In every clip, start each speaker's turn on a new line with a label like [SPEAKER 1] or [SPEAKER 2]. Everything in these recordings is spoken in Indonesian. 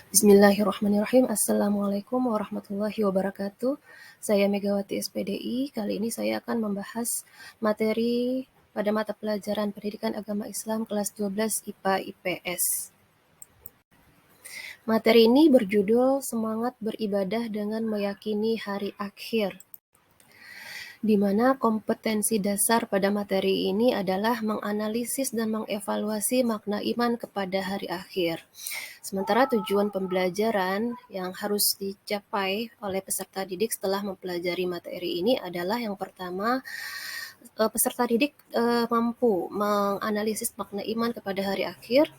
[SPEAKER 1] Bismillahirrahmanirrahim. Assalamualaikum warahmatullahi wabarakatuh. Saya Megawati SPDI. Kali ini saya akan membahas materi pada mata pelajaran Pendidikan Agama Islam kelas 12 IPA IPS. Materi ini berjudul Semangat Beribadah dengan Meyakini Hari Akhir, di mana kompetensi dasar pada materi ini adalah menganalisis dan mengevaluasi makna iman kepada hari akhir. Sementara tujuan pembelajaran yang harus dicapai oleh peserta didik setelah mempelajari materi ini adalah yang pertama, peserta didik mampu menganalisis makna iman kepada hari akhir.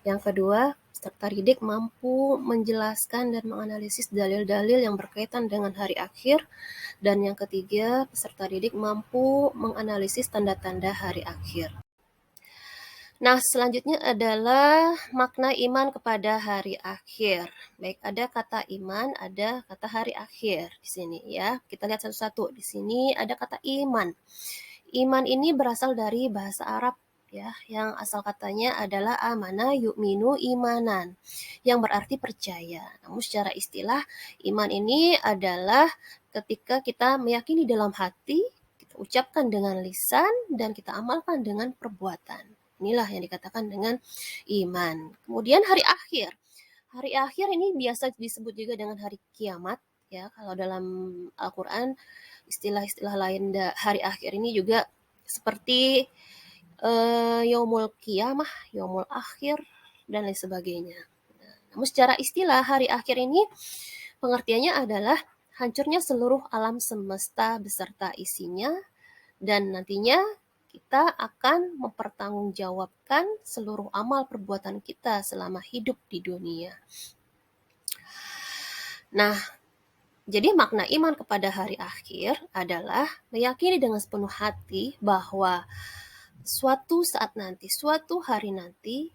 [SPEAKER 1] Yang kedua, peserta didik mampu menjelaskan dan menganalisis dalil-dalil yang berkaitan dengan hari akhir. Dan yang ketiga, peserta didik mampu menganalisis tanda-tanda hari akhir. Nah, selanjutnya adalah makna iman kepada hari akhir. Baik, ada kata iman, ada kata hari akhir di sini ya. Kita lihat satu-satu. Di sini ada kata iman. Iman ini berasal dari bahasa Arab ya, yang asal katanya adalah amana yu'minu imanan, yang berarti percaya. Namun secara istilah, iman ini adalah ketika kita meyakini dalam hati, kita ucapkan dengan lisan, dan kita amalkan dengan perbuatan. Inilah yang dikatakan dengan iman. Kemudian hari akhir. Hari akhir ini biasa disebut juga dengan hari kiamat ya. Kalau dalam Al-Qur'an istilah-istilah lain hari akhir ini juga seperti yaumul qiyamah, yaumul akhir, dan lain sebagainya. Namun secara istilah hari akhir ini pengertiannya adalah hancurnya seluruh alam semesta beserta isinya, dan nantinya kita akan mempertanggungjawabkan seluruh amal perbuatan kita selama hidup di dunia. Nah, jadi makna iman kepada hari akhir adalah meyakini dengan sepenuh hati bahwa suatu saat nanti, suatu hari nanti,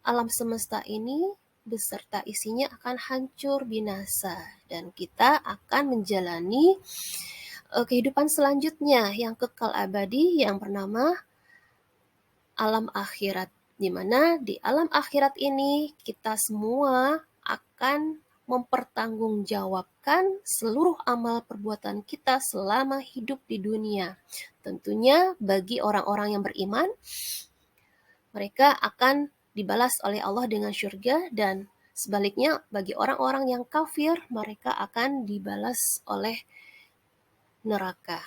[SPEAKER 1] alam semesta ini beserta isinya akan hancur binasa, dan kita akan menjalani kehidupan selanjutnya yang kekal abadi yang bernama alam akhirat, di mana di alam akhirat ini kita semua akan mempertanggungjawabkan seluruh amal perbuatan kita selama hidup di dunia. Tentunya bagi orang-orang yang beriman, mereka akan dibalas oleh Allah dengan syurga, dan sebaliknya bagi orang-orang yang kafir, mereka akan dibalas oleh neraka.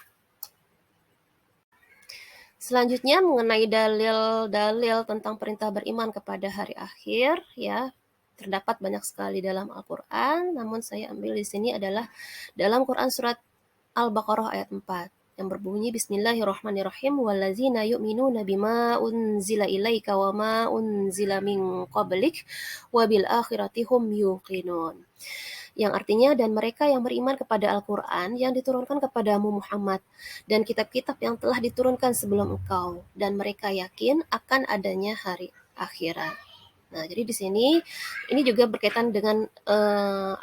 [SPEAKER 1] Selanjutnya mengenai dalil-dalil tentang perintah beriman kepada hari akhir ya, terdapat banyak sekali dalam Al-Qur'an, namun saya ambil di sini adalah dalam Quran surat Al-Baqarah ayat 4 yang berbunyi Bismillahirrahmanirrahim wallazina yu'minuna bima unzila ilaika wa ma unzila min qablik wa bil akhirati hum yuqinun, yang artinya dan mereka yang beriman kepada Al-Quran yang diturunkan kepadamu Muhammad dan kitab-kitab yang telah diturunkan sebelum engkau, dan mereka yakin akan adanya hari akhirat. Nah, jadi di sini ini juga berkaitan dengan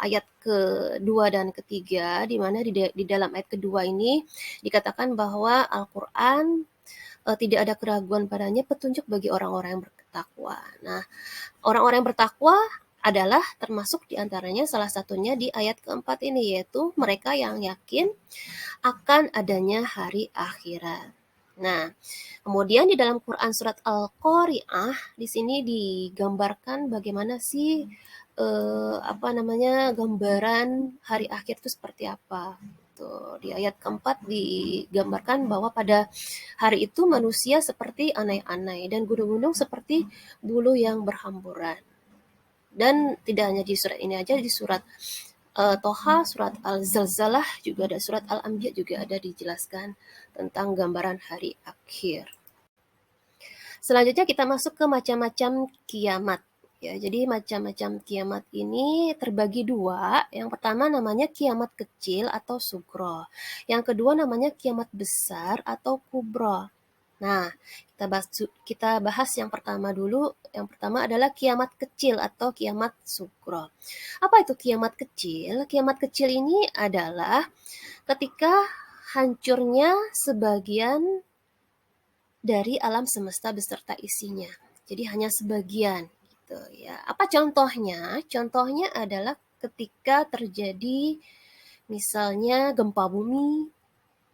[SPEAKER 1] ayat kedua dan ketiga, di mana di dalam ayat kedua ini dikatakan bahwa Al-Quran tidak ada keraguan padanya, petunjuk bagi orang-orang yang bertakwa. Nah, orang-orang yang bertakwa adalah termasuk diantaranya salah satunya di ayat keempat ini, yaitu mereka yang yakin akan adanya hari akhirat. Nah, kemudian di dalam Quran surat Al-Qari'ah di sini digambarkan bagaimana sih gambaran hari akhir itu seperti apa. Tuh, di ayat keempat digambarkan bahwa pada hari itu manusia seperti anai-anai dan gunung-gunung seperti bulu yang berhamburan. Dan tidak hanya di surat ini aja, di surat Toha, surat Al-Zalzalah juga ada, surat Al-Anbiya juga ada dijelaskan tentang gambaran hari akhir. Selanjutnya kita masuk ke macam-macam kiamat. Ya, jadi macam-macam kiamat ini terbagi dua. Yang pertama namanya kiamat kecil atau sugro. Yang kedua namanya kiamat besar atau kubro. Nah, kita bahas yang pertama dulu. Yang pertama adalah kiamat kecil atau kiamat sugro. Apa itu kiamat kecil? Kiamat kecil ini adalah ketika hancurnya sebagian dari alam semesta beserta isinya. Jadi hanya sebagian gitu ya. Apa contohnya? Contohnya adalah ketika terjadi misalnya gempa bumi,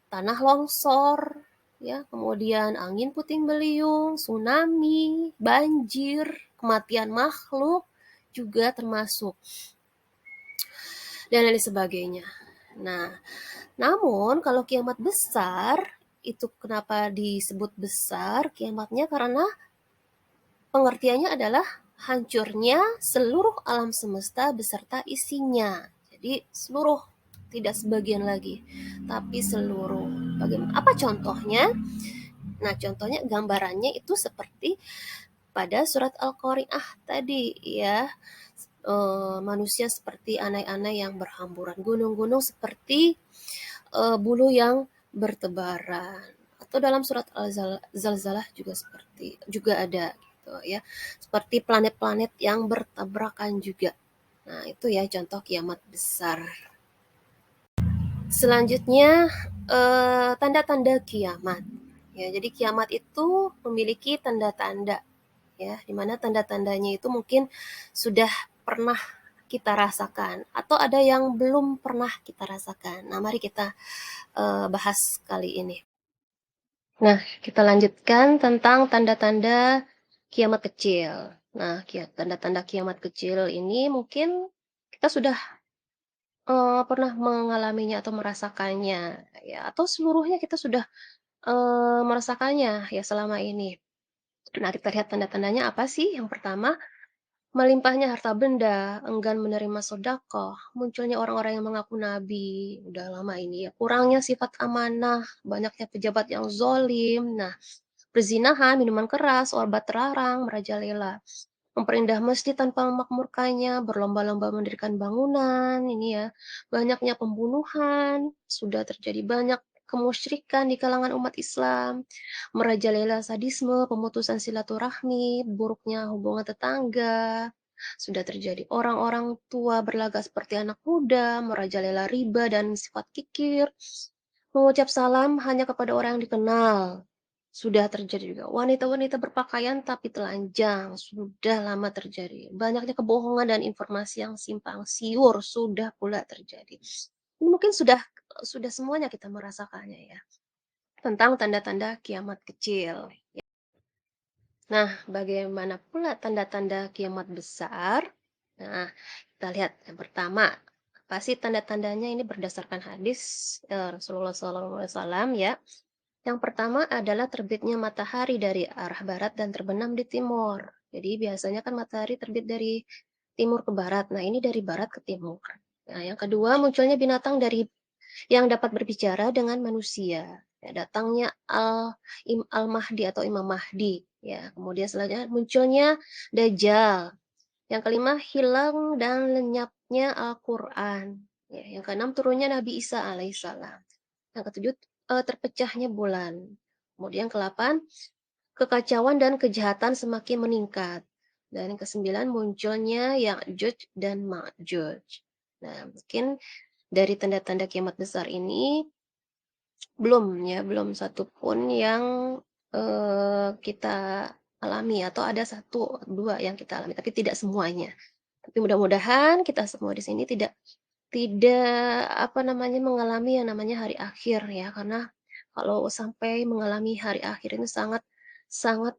[SPEAKER 1] tanah longsor, ya, kemudian angin puting beliung, tsunami, banjir, kematian makhluk juga termasuk, dan lain sebagainya. Nah, namun kalau kiamat besar, itu kenapa disebut besar kiamatnya? Karena pengertiannya adalah hancurnya seluruh alam semesta beserta isinya. Jadi seluruh, tidak sebagian lagi, tapi seluruh. Bagaimana? Apa contohnya? Nah, contohnya gambarannya itu seperti pada surat Al-Qari'ah tadi ya. Manusia seperti anai-anai yang berhamburan, gunung-gunung seperti bulu yang bertebaran. Atau dalam surat Al-Zalzalah juga seperti juga ada gitu ya. Seperti planet-planet yang bertabrakan juga. Nah, itu ya contoh kiamat besar. Selanjutnya tanda-tanda kiamat. Ya, jadi kiamat itu memiliki tanda-tanda ya, di mana tanda-tandanya itu mungkin sudah pernah kita rasakan atau ada yang belum pernah kita rasakan. Nah, mari kita bahas kali ini. Nah, kita lanjutkan tentang tanda-tanda kiamat kecil. Nah, tanda-tanda kiamat kecil ini mungkin kita sudah pernah mengalaminya atau merasakannya ya, atau seluruhnya kita sudah merasakannya ya selama ini. Nah, kita lihat tanda-tandanya apa sih? Yang pertama, melimpahnya harta benda, enggan menerima sedekah, munculnya orang-orang yang mengaku nabi, udah lama ini ya, kurangnya sifat amanah, banyaknya pejabat yang zolim, nah, perzinahan, minuman keras, obat terlarang, merajalela, memperindah masjid tanpa memakmurkannya, berlomba-lomba mendirikan bangunan, ini ya, banyaknya pembunuhan, sudah terjadi banyak kemusyrikan di kalangan umat Islam, merajalela sadisme, pemutusan silaturahmi, buruknya hubungan tetangga, sudah terjadi orang-orang tua berlagak seperti anak muda, merajalela riba dan sifat kikir, mengucap salam hanya kepada orang yang dikenal, sudah terjadi juga. Wanita-wanita berpakaian tapi telanjang, sudah lama terjadi. Banyaknya kebohongan dan informasi yang simpang siur, sudah pula terjadi. Ini mungkin sudah semuanya kita merasakannya ya, tentang tanda-tanda kiamat kecil. Nah, bagaimana pula tanda-tanda kiamat besar? Nah, kita lihat yang pertama, apa sih tanda-tandanya? Ini berdasarkan hadis Rasulullah SAW ya. Yang pertama adalah terbitnya matahari dari arah barat dan terbenam di timur. Jadi biasanya kan matahari terbit dari timur ke barat. Nah, ini dari barat ke timur. Nah, yang kedua munculnya binatang dari yang dapat berbicara dengan manusia. Ya, datangnya Al-Mahdi atau Imam Mahdi. Ya, kemudian selanjutnya munculnya Dajjal. Yang kelima, hilang dan lenyapnya Al-Quran. Ya, yang keenam, turunnya Nabi Isa alaihissalam. Yang ketujuh, terpecahnya bulan. Kemudian ke-8, kekacauan dan kejahatan semakin meningkat. Dan yang ke-9, munculnya Ya'juj dan Ma'juj. Nah, mungkin dari tanda-tanda kiamat besar ini belum satu pun yang kita alami atau ada satu dua yang kita alami, tapi tidak semuanya. Tapi mudah-mudahan kita semua di sini tidak apa namanya, mengalami yang namanya hari akhir ya, karena kalau sampai mengalami hari akhir ini sangat sangat,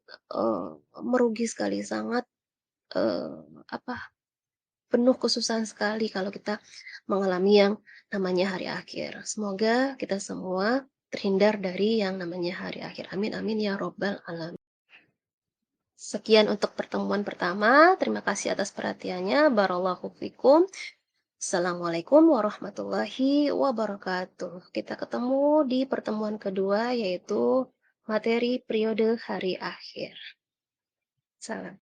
[SPEAKER 1] merugi sekali, sangat, eee, apa, penuh kesusahan sekali kalau kita mengalami yang namanya hari akhir. Semoga kita semua terhindar dari yang namanya hari akhir. Amin amin ya robbal alamin. Sekian untuk pertemuan pertama. Terima kasih atas perhatiannya. Barakallahu fikum. Assalamualaikum warahmatullahi wabarakatuh. Kita ketemu di pertemuan kedua, yaitu materi periode hari akhir. Salam.